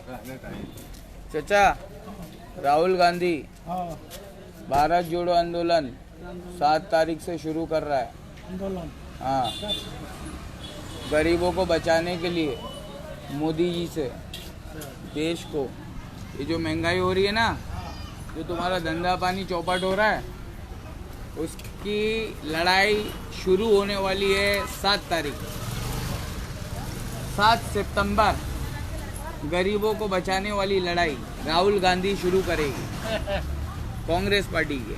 चचा, राहुल गांधी हाँ भारत जोड़ो आंदोलन 7 तारीख से शुरू कर रहा है। आंदोलन हाँ, गरीबों को बचाने के लिए मोदी जी से देश को, ये जो महंगाई हो रही है ना, जो तुम्हारा धंधा पानी चौपट हो रहा है, उसकी लड़ाई शुरू होने वाली है 7 तारीख, 7 सितंबर। गरीबों को बचाने वाली लड़ाई राहुल गांधी शुरू करेगी कांग्रेस पार्टी के।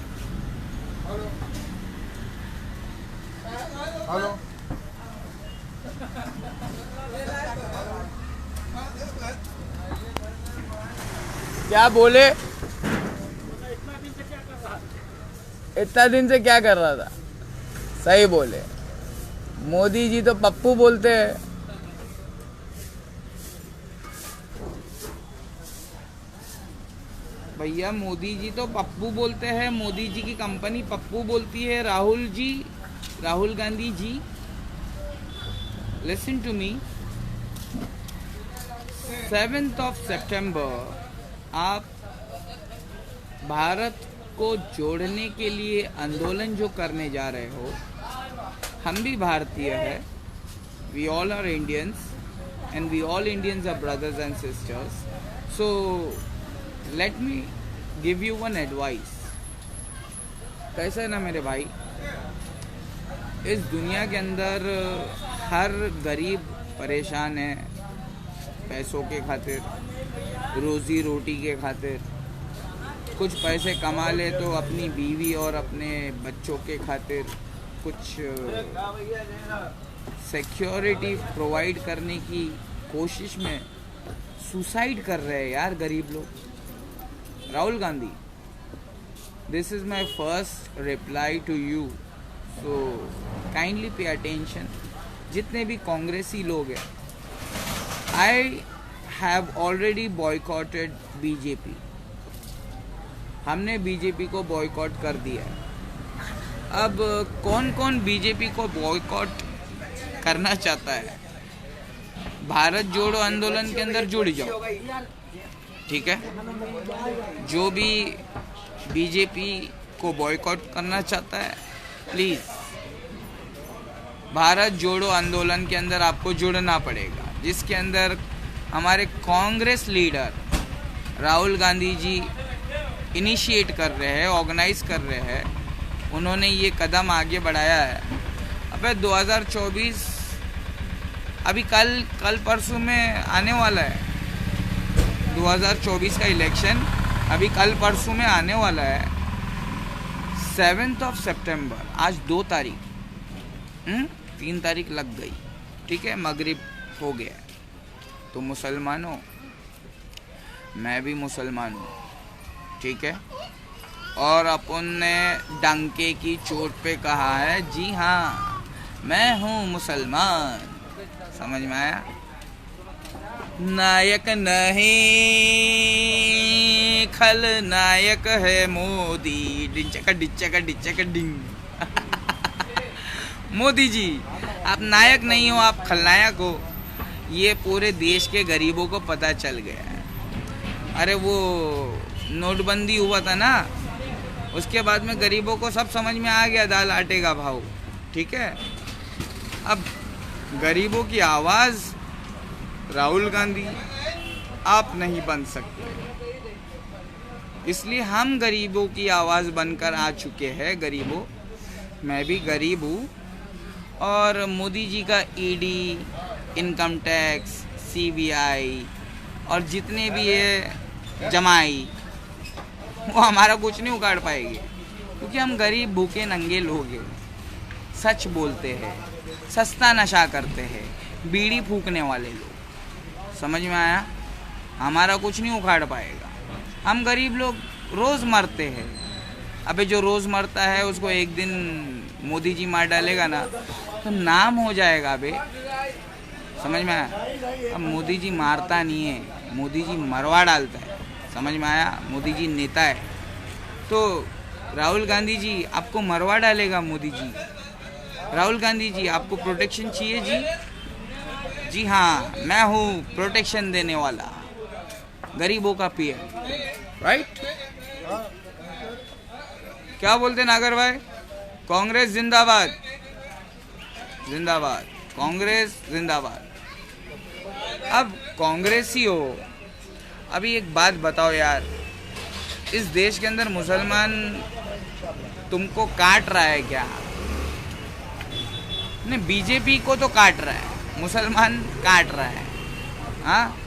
हेलो क्या बोले? इतना दिन से क्या कर रहा था? सही बोले। मोदी जी तो पप्पू बोलते हैं। भैया मोदी जी तो पप्पू बोलते हैं, मोदी जी की कंपनी पप्पू बोलती है। राहुल गांधी जी, लिसन टू मी, 7 सितंबर आप भारत को जोड़ने के लिए आंदोलन जो करने जा रहे हो, हम भी भारतीय है, we all are Indians and we all Indians are brothers and sisters. So let me give you one advice. कैसा है ना मेरे भाई, इस दुनिया के अंदर हर गरीब परेशान है पैसों के खातिर, रोजी रोटी के खातिर। कुछ पैसे कमा ले तो अपनी बीवी और अपने बच्चों के खातिर कुछ सिक्योरिटी प्रोवाइड करने की कोशिश में सुसाइड कर रहे हैं यार गरीब लोग। Rahul Gandhi, this is my first reply to you, so kindly pay attention. जितने भी कांग्रेसी लोग हैं, I have already boycotted BJP. हमने बीजेपी को बॉयकॉट कर दिया है। अब कौन कौन बीजेपी को बॉयकॉट करना चाहता है? भारत जोड़ो आंदोलन के अंदर जुड़ जाओ, ठीक है? जो भी बीजेपी को बॉयकॉट करना चाहता है, प्लीज भारत जोड़ो आंदोलन के अंदर आपको जुड़ना पड़ेगा, जिसके अंदर हमारे कांग्रेस लीडर राहुल गांधी जी इनिशिएट कर रहे हैं, ऑर्गेनाइज कर रहे हैं। उन्होंने ये कदम आगे बढ़ाया है। अबे 2024 अभी कल परसों में आने वाला है। 2024 का इलेक्शन अभी कल परसों में आने वाला है। 7 सितंबर, आज 2 तारीख, 3 तारीख लग गई, ठीक है? मगरिब हो गया। तो मुसलमानों, मैं भी मुसलमान हूँ, ठीक है? और अपन ने डंके की चोट पे कहा है, जी हाँ मैं हूँ मुसलमान। समझ में आया? नायक नहीं खलनायक है मोदी, डिचका डिंग। मोदी जी, आप नायक नहीं हो, आप खलनायक हो। ये पूरे देश के गरीबों को पता चल गया है। अरे वो नोटबंदी हुआ था ना, उसके बाद में गरीबों को सब समझ में आ गया दाल आटे का भाव, ठीक है? अब गरीबों की आवाज़ राहुल गांधी आप नहीं बन सकते, इसलिए हम गरीबों की आवाज़ बनकर आ चुके हैं। गरीबों, मैं भी गरीब हूँ, और मोदी जी का ईडी, इनकम टैक्स, सीबीआई और जितने भी ये जमाई, वो हमारा कुछ नहीं उखाड़ पाएगी, क्योंकि हम गरीब भूखे नंगे लोग हैं। सच बोलते हैं, सस्ता नशा करते हैं, बीड़ी फूकने वाले लोग। समझ में आया? हमारा कुछ नहीं उखाड़ पाएगा। हम गरीब लोग रोज़ मरते हैं। अबे जो रोज़ मरता है उसको एक दिन मोदी जी मार डालेगा ना, तो नाम हो जाएगा बे। समझ में आया? अब मोदी जी मारता नहीं है, मोदी जी मरवा डालता है। समझ में आया? मोदी जी नेता है, तो राहुल गांधी जी आपको मरवा डालेगा। मोदी जी, राहुल गांधी जी, आपको प्रोटेक्शन चाहिए जी? जी हाँ, मैं हूँ प्रोटेक्शन देने वाला। गरीबों का पीएम, राइट? क्या बोलते नागर भाई? कांग्रेस जिंदाबाद, जिंदाबाद, कांग्रेस जिंदाबाद। अब कांग्रेस ही हो, अभी एक बात बताओ यार, इस देश के अंदर मुसलमान तुमको काट रहा है क्या? नहीं, बीजेपी को तो काट रहा है, मुसलमान काट रहा है, हाँ,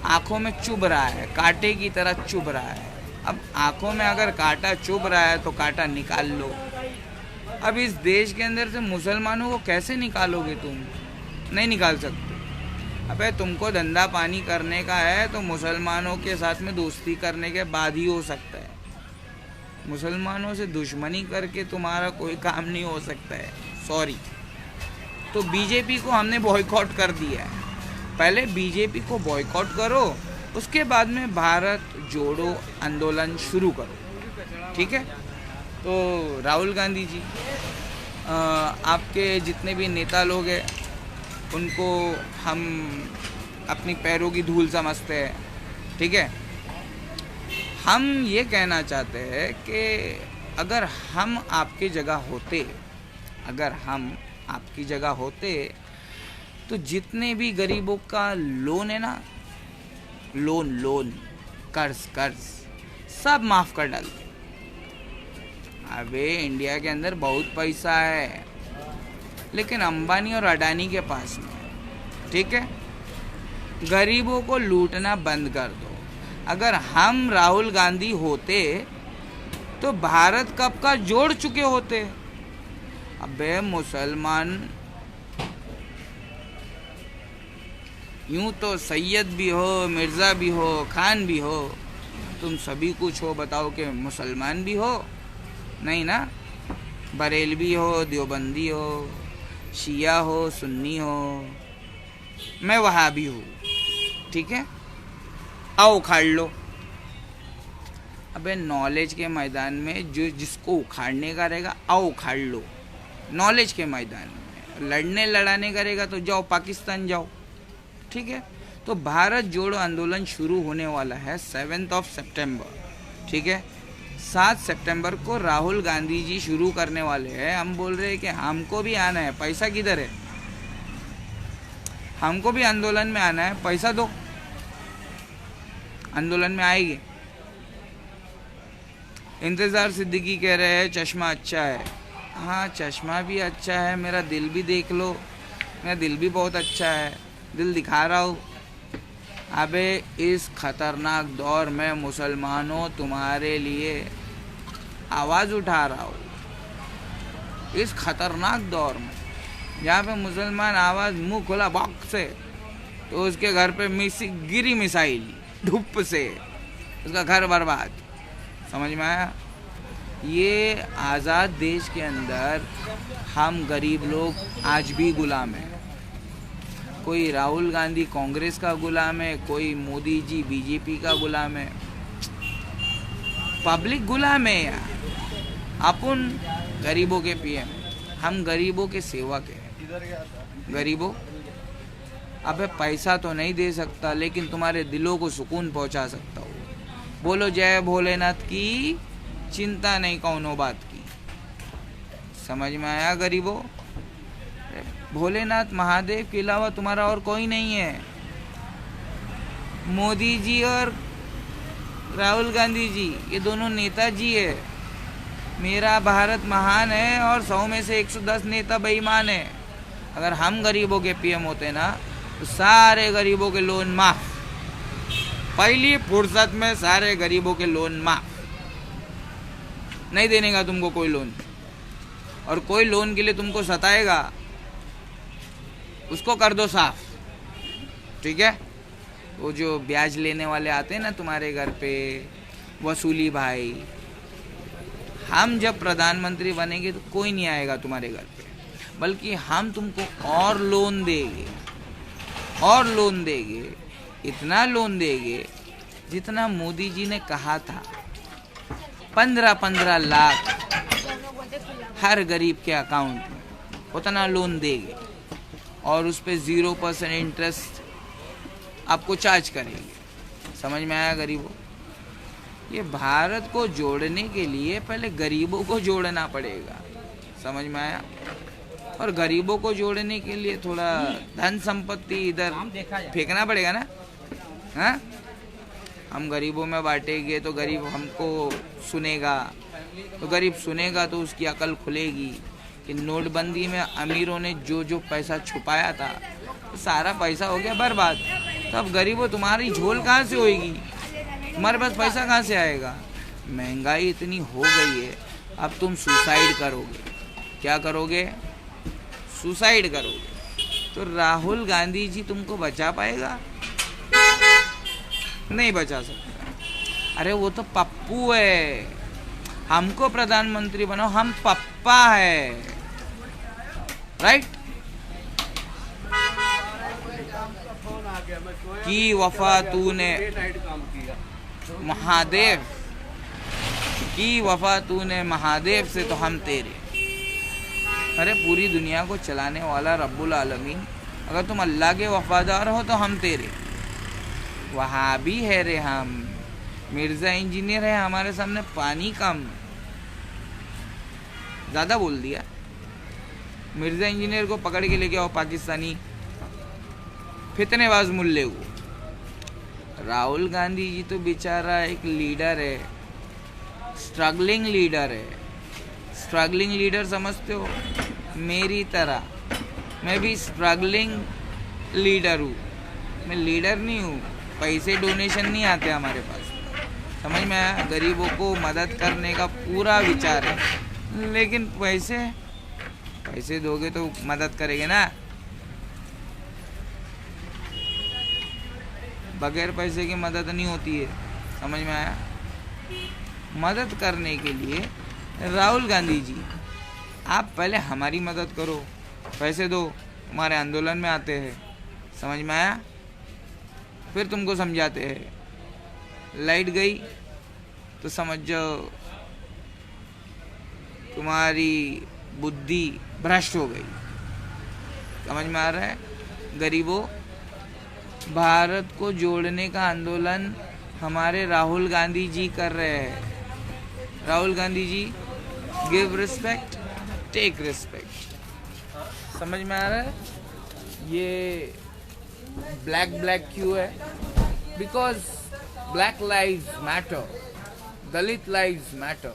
आंखों में चुभ रहा है, कांटे की तरह चुभ रहा है। अब आंखों में अगर कांटा चुभ रहा है तो कांटा निकाल लो। अब इस देश के अंदर से मुसलमानों को कैसे निकालोगे तुम? नहीं निकाल सकते। अबे तुमको धंधा पानी करने का है तो मुसलमानों के साथ में दोस्ती करने के बाद ही हो सकता है। मुसलमानों से दुश्मनी करके तुम्हारा कोई काम नहीं हो सकता है, सॉरी। तो बीजेपी को हमने बॉयकॉट कर दिया है। पहले बीजेपी को बॉयकॉट करो, उसके बाद में भारत जोड़ो आंदोलन शुरू करो, ठीक है? तो राहुल गांधी जी, आपके जितने भी नेता लोग हैं उनको हम अपनी पैरों की धूल समझते हैं, ठीक है? हम ये कहना चाहते हैं कि अगर हम आपकी जगह होते, अगर हम आपकी जगह होते तो जितने भी गरीबों का लोन है ना, लोन कर्ज सब माफ़ कर डालते। अबे इंडिया के अंदर बहुत पैसा है, लेकिन अंबानी और अडानी के पास में, ठीक है? गरीबों को लूटना बंद कर दो। अगर हम राहुल गांधी होते तो भारत कब का जोड़ चुके होते। अबे मुसलमान यूं तो सैयद भी हो, मिर्ज़ा भी हो, खान भी हो, तुम सभी कुछ हो, बताओ कि मुसलमान भी हो? नहीं ना। बरेलवी हो, देवबंदी हो, शिया हो, सुन्नी हो, मैं वहाबी हूँ, ठीक है? आओ उखाड़ लो। अबे नॉलेज के मैदान में जो जिसको उखाड़ने का रहेगा, आओ उखाड़ लो। नॉलेज के मैदान में लड़ने लड़ाने का रहेगा तो जाओ पाकिस्तान जाओ, ठीक है? तो भारत जोड़ो आंदोलन शुरू होने वाला है 7 सितंबर, ठीक है? 7 सितंबर को राहुल गांधी जी शुरू करने वाले हैं। हम बोल रहे हैं कि हमको भी आना है, पैसा किधर है? हमको भी आंदोलन में आना है, पैसा दो, आंदोलन में आएंगे। इंतज़ार सिद्दीकी कह रहे हैं चश्मा अच्छा है। हाँ, चश्मा भी अच्छा है, मेरा दिल भी देख लो, मेरा दिल भी बहुत अच्छा है, दिल दिखा रहा हूँ। अबे इस खतरनाक दौर में मुसलमानों तुम्हारे लिए आवाज़ उठा रहा हूँ। इस खतरनाक दौर में जहाँ पे मुसलमान आवाज़ मुंह खोला बॉक्स से तो उसके घर पे गिरी मिसाइल धूप से, उसका घर बर्बाद। समझ में आया? ये आज़ाद देश के अंदर हम गरीब लोग आज भी गुलाम हैं। कोई राहुल गांधी कांग्रेस का गुलाम है, कोई मोदी जी बीजेपी का गुलाम है, पब्लिक गुलाम है यार। अपन गरीबों के पीएम, हम गरीबों के सेवक हैं। गरीबों, अबे पैसा तो नहीं दे सकता, लेकिन तुम्हारे दिलों को सुकून पहुंचा सकता हूँ। बोलो जय भोलेनाथ की, चिंता नहीं कौनो बात की। समझ में आया गरीबों? भोलेनाथ महादेव के अलावा तुम्हारा और कोई नहीं है। मोदी जी और राहुल गांधी जी, ये दोनों नेताजी है। मेरा भारत महान है और 100 में से 110 नेता बेईमान है। अगर हम गरीबों के पीएम होते ना तो सारे गरीबों के लोन माफ, पहली फुर्सत में सारे गरीबों के लोन माफ। नहीं देने का तुमको कोई लोन, और कोई लोन के लिए तुमको सताएगा उसको कर दो साफ, ठीक है? वो जो ब्याज लेने वाले आते हैं ना तुम्हारे घर पे, वसूली भाई, हम जब प्रधानमंत्री बनेंगे तो कोई नहीं आएगा तुम्हारे घर पे, बल्कि हम तुमको और लोन देंगे, और लोन देंगे, इतना लोन देंगे जितना मोदी जी ने कहा था। 15-15 लाख हर गरीब के अकाउंट में, उतना लोन देंगे और उस पर 0% इंटरेस्ट आपको चार्ज करेंगे। समझ में आया गरीबों? ये भारत को जोड़ने के लिए पहले गरीबों को जोड़ना पड़ेगा, समझ में आया? और गरीबों को जोड़ने के लिए थोड़ा धन संपत्ति इधर फेंकना पड़ेगा ना। हाँ, हम गरीबों में बांटेंगे तो गरीब हमको सुनेगा, तो गरीब सुनेगा तो उसकी अकल खुलेगी कि नोटबंदी में अमीरों ने जो जो पैसा छुपाया था तो सारा पैसा हो गया बर्बाद। तो अब गरीबों तुम्हारी झोल कहाँ से होएगी? तुम्हारे पास पैसा कहाँ से आएगा? महंगाई इतनी हो गई है, अब तुम सुसाइड करोगे। क्या करोगे? सुसाइड करोगे। तो राहुल गांधी जी तुमको बचा पाएगा? नहीं बचा सकता। अरे वो तो पप्पू है, हमको प्रधानमंत्री बनाओ, हम पप्पा है, राइट? की वफा तूने महादेव, की वफा तूने महादेव से तो हम तेरे। अरे पूरी दुनिया को चलाने वाला रब्बुल आलमीन, अगर तुम अल्लाह के वफादार हो तो हम तेरे। वहाँ भी है रे हम, मिर्जा इंजीनियर है हमारे सामने पानी कम। ज़्यादा बोल दिया। मिर्जा इंजीनियर को पकड़ के लेके आओ पाकिस्तानी फितनेबाज मुल्ले को। राहुल गांधी जी तो बेचारा एक लीडर है, स्ट्रगलिंग लीडर है। स्ट्रगलिंग लीडर समझते हो? मेरी तरह मैं भी स्ट्रगलिंग लीडर हूँ। मैं लीडर नहीं हूँ, पैसे डोनेशन नहीं आते हमारे पास, समझ में आया? गरीबों को मदद करने का पूरा विचार है, लेकिन पैसे दोगे तो मदद करेंगे ना। बगैर पैसे की मदद नहीं होती है, समझ में आया? मदद करने के लिए राहुल गांधी जी, आप पहले हमारी मदद करो, पैसे दो, हमारे आंदोलन में आते हैं, समझ में आया? फिर तुमको समझाते हैं। लाइट गई तो समझ जाओ तुम्हारी बुद्धि भ्रष्ट हो गई, समझ में आ रहा है? गरीबों, भारत को जोड़ने का आंदोलन हमारे राहुल गांधी जी कर रहे हैं। Rahul Gandhi ji, give respect, take respect. समझ में आ रहा है? ये ब्लैक क्यों है? Because black lives matter, Dalit lives matter.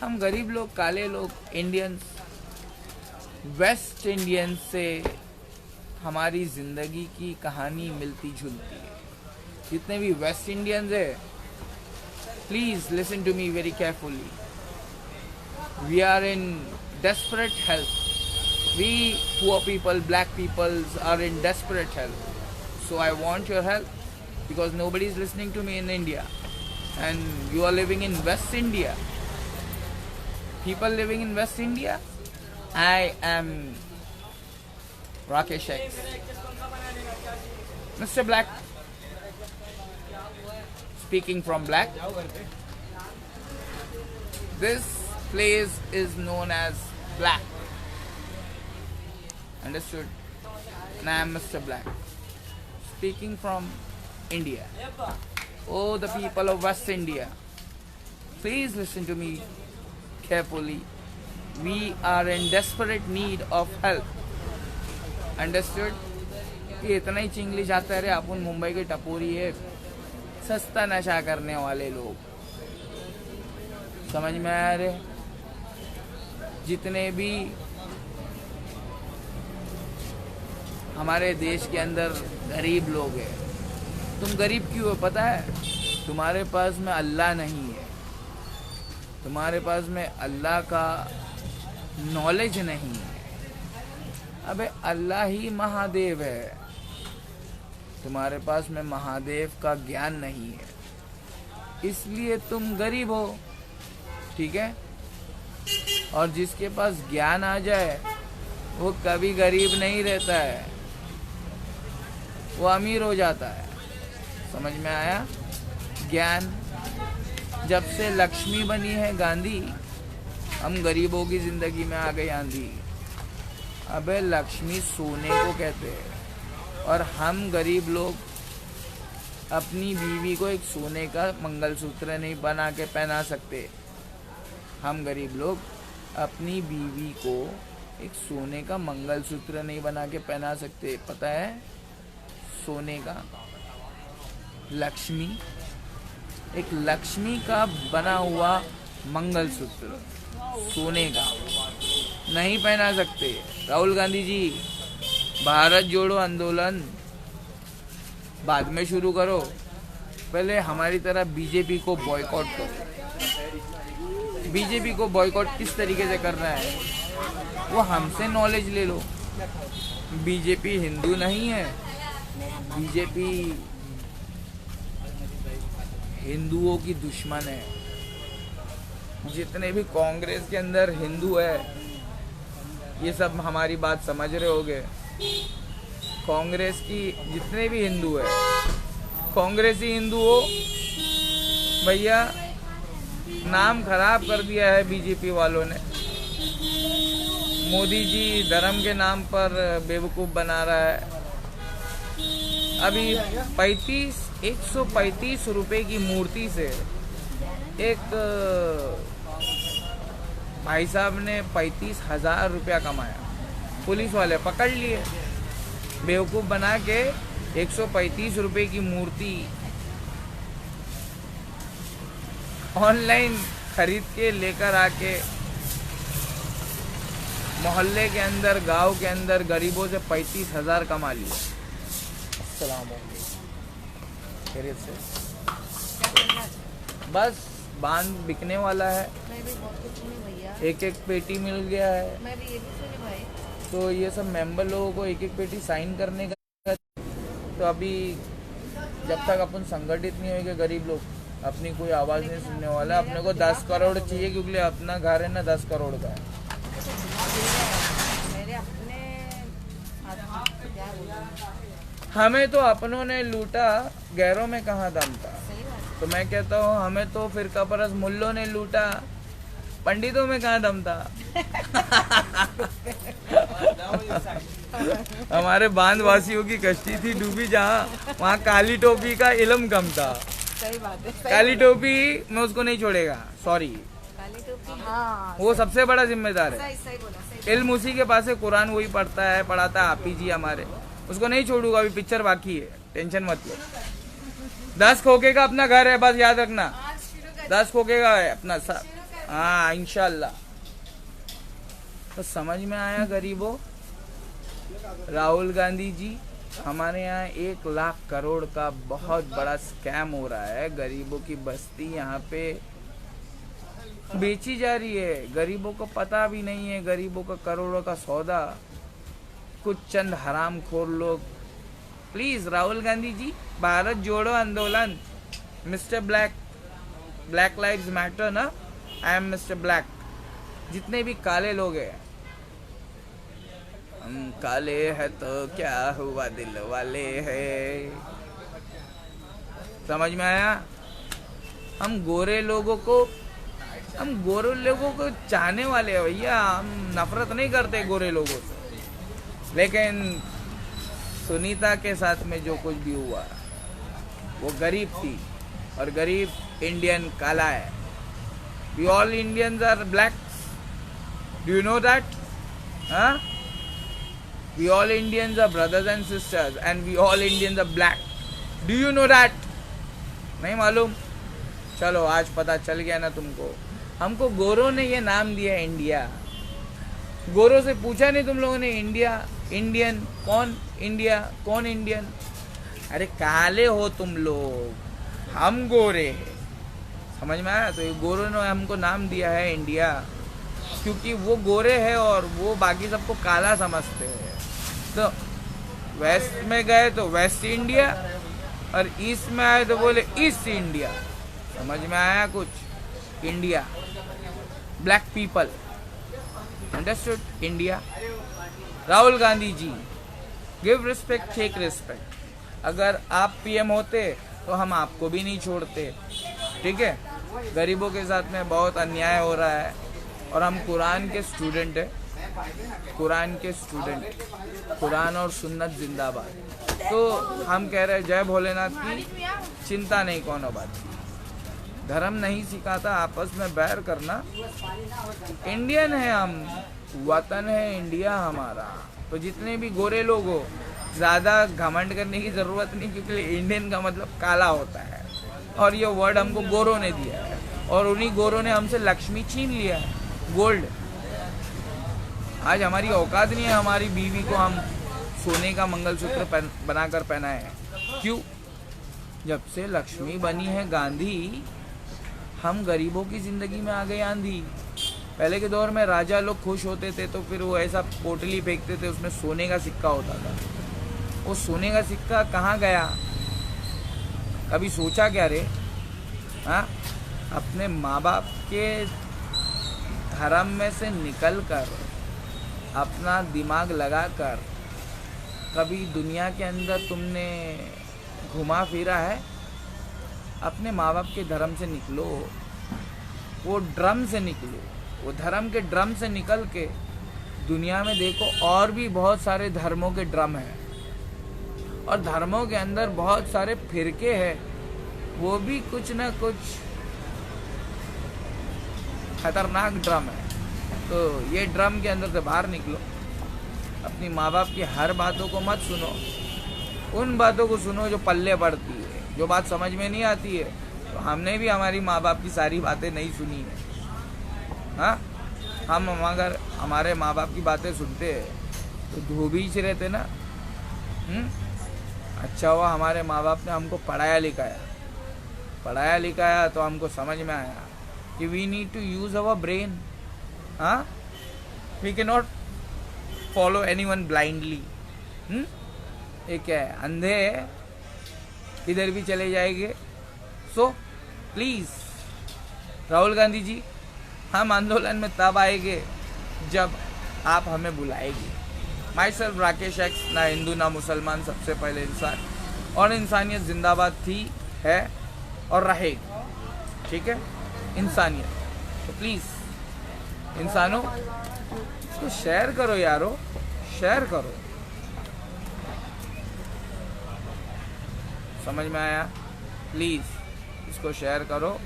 हम गरीब लोग, काले लोग, इंडियंस, वेस्ट इंडियंस से हमारी जिंदगी की कहानी मिलती जुलती है। जितने भी वेस्ट इंडियंस है, please listen to me very carefully. We are in desperate help. We poor people, black peoples are in desperate help. So I want your help because nobody is listening to me in India, and you are living in West India. People living in West India. I am Rakesh X, Mr. Black, speaking from Black. This place is known as Black. Understood? And I am Mr. Black, speaking from India. Oh, the people of West India, please listen to me carefully. We are in desperate need of help. Understood? ये इतना ही English आता है रे, अपन मुंबई के टपोरी है, सस्ता नशा करने वाले लोग, समझ में आ रहे? जितने भी हमारे देश के अंदर गरीब लोग हैं, तुम गरीब क्यों हो पता है? तुम्हारे पास में अल्लाह नहीं है, तुम्हारे पास में अल्लाह का नॉलेज नहीं है। अबे अल्लाह ही महादेव है, तुम्हारे पास में महादेव का ज्ञान नहीं है, इसलिए तुम गरीब हो, ठीक है? और जिसके पास ज्ञान आ जाए वो कभी गरीब नहीं रहता है, वो अमीर हो जाता है। समझ में आया? ज्ञान, जब से लक्ष्मी बनी है गांधी, हम गरीबों की जिंदगी में आ गई आंधी। अबे लक्ष्मी सोने को कहते हैं, और हम गरीब लोग अपनी बीवी को एक सोने का मंगलसूत्र नहीं बना के पहना सकते। हम गरीब लोग अपनी बीवी को एक सोने का मंगलसूत्र नहीं बना के पहना सकते। पता है, सोने का लक्ष्मी, एक लक्ष्मी का बना हुआ मंगलसूत्र सोने का नहीं पहना सकते। राहुल गांधी जी, भारत जोड़ो आंदोलन बाद में शुरू करो, पहले हमारी तरह बीजेपी को बॉयकॉट करो। बीजेपी को बॉयकॉट किस तरीके से करना है वो हमसे नॉलेज ले लो। बीजेपी हिंदू नहीं है, बीजेपी हिंदुओं की दुश्मन है। जितने भी कांग्रेस के अंदर हिंदू है, ये सब हमारी बात समझ रहे होगे। कांग्रेस की जितने भी हिंदू है, कांग्रेसी हिंदू हो भैया, नाम खराब कर दिया है बीजेपी वालों ने। मोदी जी धर्म के नाम पर बेवकूफ़ बना रहा है। अभी 135 रुपए की मूर्ति से एक भाई साहब ने 35,000 रुपया कमाया। पुलिस वाले पकड़ लिए, बेवकूफ़ बना के 135 रुपए की मूर्ति ऑनलाइन खरीद के लेकर आके मोहल्ले के अंदर, गांव के अंदर गरीबों से 35,000 कमा लिया। अस्सलाम वालेकुम, खैरियत से? बस बांध बिकने वाला है। मैं भी बहुत कुछ सुनी भैया। एक पेटी मिल गया है। मैं भी ये भी सुनी भाई। तो ये सब मेंबर लोगों को एक पेटी साइन करने का। तो अभी जब तक अपन संगठित नहीं होंगे गरीब लोग, अपनी कोई आवाज़ नहीं सुनने वाला। अपने को 10 करोड़ चाहिए, क्योंकि अपना घर है ना 10 करोड़ का है। मेरे अपने क्या बोलूं? हमें तो अपनों ने लूटा, गैरों में कहाँ दम था। सही बात है। तो मैं कहता हूँ, हमें तो फिरका परस मुल्लों ने लूटा, पंडितों में कहाँ दम था। हमारे बांध वासियों की कश्ती थी डूबी जहाँ, वहाँ काली टोपी का इल्म कम था। सही बात है। काली टोपी में उसको नहीं छोड़ेगा, सॉरी, काली टोपी, हाँ वो सबसे बड़ा जिम्मेदार है। सही सही बोला, सही। इल्म उसी के पास है, कुरान वही पढ़ता है, पढ़ाता है आपी जी हमारे। उसको नहीं छोड़ूंगा, अभी पिक्चर बाकी है, टेंशन मत लो। 10 खोखे का अपना घर है, बस याद रखना, 10 खोखे का है अपना। हाँ इंशाल्लाह। तो समझ में आया गरीबों? राहुल गांधी जी, हमारे यहाँ 1 लाख करोड़ का बहुत बड़ा स्कैम हो रहा है। गरीबों की बस्ती यहाँ पे बेची जा रही है, गरीबों को पता भी नहीं है। गरीबों का करोड़ों का सौदा कुछ चंद हरामखोर लोग। प्लीज राहुल गांधी जी, भारत जोड़ो आंदोलन। Mister black, black lives matter ना, आई एम मिस्टर ब्लैक। जितने भी काले लोग हैं, हम काले हैं तो क्या हुआ, दिल वाले हैं। समझ में आया? हम गोरे लोगों को चाहने वाले हैं भैया, हम नफरत नहीं करते गोरे लोगों से। लेकिन सुनीता के साथ में जो कुछ भी हुआ, वो गरीब थी, और गरीब इंडियन काला है। We all Indians are black. Do you know that? Huh? We all Indians are brothers and sisters, and we all Indians are black. Do you know that? नहीं मालूम? चलो आज पता चल गया ना तुमको। हमको गोरों ने ये नाम दिया इंडिया। गोरों से पूछा नहीं तुम लोगों ने इंडिया, इंडियन कौन, इंडिया कौन इंडियन? अरे काले हो तुम लोग, हम गोरे हैं। समझ में आया? तो ये गोरों ने हमको नाम दिया है इंडिया, क्योंकि वो गोरे हैं और वो बाकी सबको काला समझते हैं। तो वेस्ट में गए तो वेस्ट इंडिया, और ईस्ट में आए तो बोले ईस्ट इंडिया। समझ में आया कुछ? India, black people, understood? India. Rahul Gandhi ji, give respect, take respect. अगर आप पीएम होते तो हम आपको भी नहीं छोड़ते, ठीक है? गरीबों के साथ में बहुत अन्याय हो रहा है, और हम कुरान के स्टूडेंट हैं। कुरान के स्टूडेंट, कुरान और सुन्नत जिंदाबाद। तो हम कह रहे जय भोलेनाथ की चिंता नहीं कोनो बात। धर्म नहीं सिखाता आपस में बैर करना। इंडियन है हम, वतन है इंडिया हमारा। तो जितने भी गोरे लोग हो, ज़्यादा घमंड करने की ज़रूरत नहीं, क्योंकि इंडियन का मतलब काला होता है और ये वर्ड हमको गोरों ने दिया है और उन्हीं गोरों ने हमसे लक्ष्मी छीन लिया है, गोल्ड। आज हमारी औकात नहीं है हमारी बीवी को हम सोने का मंगलसूत्र बनाकर पहनाए हैं। क्यों? जब से लक्ष्मी बनी है गांधी, हम गरीबों की जिंदगी में आ गए आंधी। पहले के दौर में राजा लोग खुश होते थे तो फिर वो ऐसा पोटली फेंकते थे, उसमें सोने का सिक्का होता था। वो सोने का सिक्का कहाँ गया? कभी सोचा क्या रे? हाँ, अपने माँ बाप के धर्म में से निकल कर, अपना दिमाग लगाकर कभी दुनिया के अंदर तुमने घुमा फिरा है? अपने माँ बाप के धर्म से निकलो, वो ड्रम से निकलो, वो धर्म के ड्रम से निकल के दुनिया में देखो और भी बहुत सारे धर्मों के ड्रम हैं और धर्मों के अंदर बहुत सारे फिरके हैं, वो भी कुछ ना कुछ खतरनाक ड्रम है। तो ये ड्रम के अंदर से बाहर निकलो, अपनी माँ बाप की हर बातों को मत सुनो, उन बातों को सुनो जो पल्ले पड़ती है। जो बात समझ में नहीं आती है, तो हमने भी हमारी माँ बाप की सारी बातें नहीं सुनी है। हाँ, हम अगर हमारे माँ बाप की बातें सुनते तो धोबी से रहते ना। अच्छा हुआ हमारे माँ बाप ने हमको पढ़ाया लिखाया तो हमको समझ में आया कि we need to use our brain. हाँ, we can not follow anyone blindly. ये क्या है, अंधे है, किधर भी चले जाएंगे। सो प्लीज राहुल गांधी जी, हम आंदोलन में तब आएंगे जब आप हमें बुलाएंगे। माई सेल्फ राकेश एक्स, ना हिंदू ना मुसलमान, सबसे पहले इंसान, और इंसानियत जिंदाबाद थी, है और रहेगी। ठीक है, इंसानियत। तो प्लीज इंसानों, इसको शेयर करो यारो, शेयर करो। समझ में आया? प्लीज इसको शेयर करो,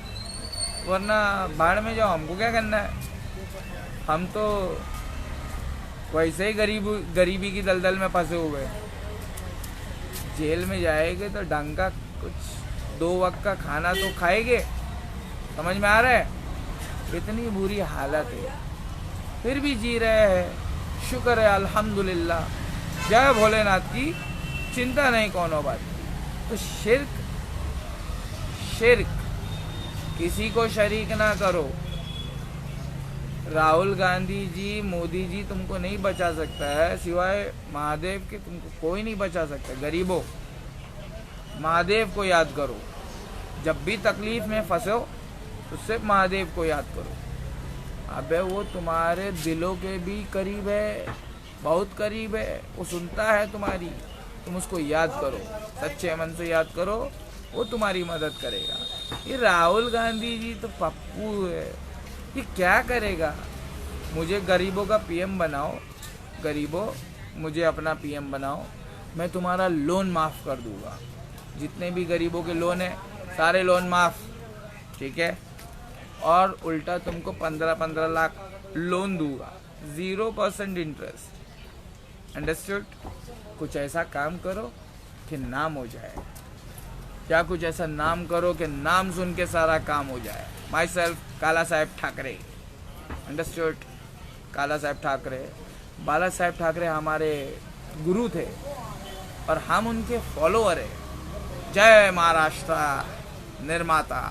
वरना भाड़ में जाओ, हमको क्या करना है। हम तो वैसे ही गरीबी की दलदल में फंसे हुए। जेल में जाएंगे तो ढंग का कुछ 2 वक्त का खाना तो खाएंगे। समझ में आ रहा है? कितनी बुरी हालत है, फिर भी जी रहे हैं। शुक्र है, अल्हम्दुलिल्लाह। जय भोलेनाथ की चिंता नहीं कोनो बात। तो शिर्क किसी को शरीक ना करो। राहुल गांधी जी, मोदी जी तुमको नहीं बचा सकता है, सिवाय महादेव के तुमको कोई नहीं बचा सकता। गरीबों, महादेव को याद करो। जब भी तकलीफ में फंसो तो सिर्फ महादेव को याद करो। अबे वो तुम्हारे दिलों के भी करीब है, बहुत करीब है, वो सुनता है तुम्हारी। तुम उसको याद करो, सच्चे मन से याद करो, वो तुम्हारी मदद करेगा। ये राहुल गांधी जी तो पप्पू है, ये क्या करेगा? मुझे गरीबों का पीएम बनाओ, गरीबों मुझे अपना पीएम बनाओ, मैं तुम्हारा लोन माफ़ कर दूंगा। जितने भी गरीबों के लोन है सारे लोन माफ़, ठीक है? और उल्टा तुमको 15-15 लाख लोन दूंगा, 0% इंटरेस्ट। अंडरस्टूड? कुछ ऐसा काम करो कि नाम हो जाए, क्या कुछ ऐसा नाम करो कि नाम सुन के सारा काम हो जाए। माई सेल्फ काला साहेब ठाकरे। अंडरस्टूड? काला साहेब ठाकरे, बाला साहेब ठाकरे हमारे गुरु थे और हम उनके फॉलोअर हैं। जय महाराष्ट्र निर्माता।